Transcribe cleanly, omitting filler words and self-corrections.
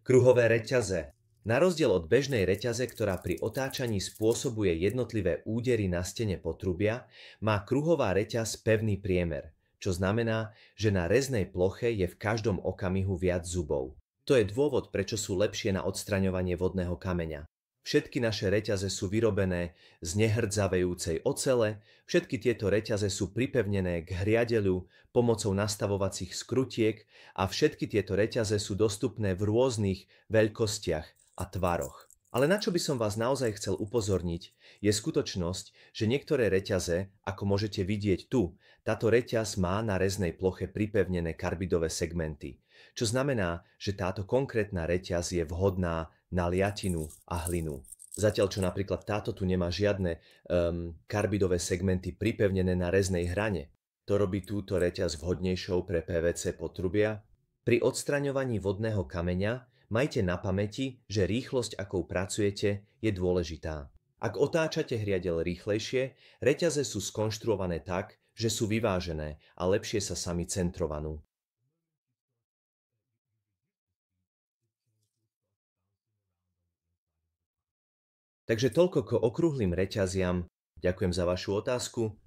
Kruhové reťaze. Na rozdiel od bežnej reťaze, ktorá pri otáčaní spôsobuje jednotlivé údery na stene potrubia, má kruhová reťaz pevný priemer, čo znamená, že na reznej ploche je v každom okamihu viac zubov. To je dôvod, prečo sú lepšie na odstraňovanie vodného kameňa. Všetky naše reťaze sú vyrobené z nehrdzavejúcej ocele, všetky tieto reťaze sú pripevnené k hriadeľu pomocou nastavovacích skrutiek a všetky tieto reťaze sú dostupné v rôznych veľkostiach a tvaroch. Ale na čo by som vás naozaj chcel upozorniť, je skutočnosť, že niektoré reťaze, ako môžete vidieť tu, táto reťaz má na reznej ploche pripevnené karbidové segmenty, čo znamená, že táto konkrétna reťaz je vhodná na liatinu a hlinu. Zatiaľ, čo napríklad táto tu nemá žiadne karbidové segmenty pripevnené na reznej hrane. To robí túto reťaz vhodnejšou pre PVC potrubia. Pri odstraňovaní vodného kameňa majte na pamäti, že rýchlosť, akou pracujete, je dôležitá. Ak otáčate hriadeľ rýchlejšie, reťaze sú skonštruované tak, že sú vyvážené a lepšie sa sami centrovanú. Takže toľko k okrúhlym reťaziam. Ďakujem za vašu otázku.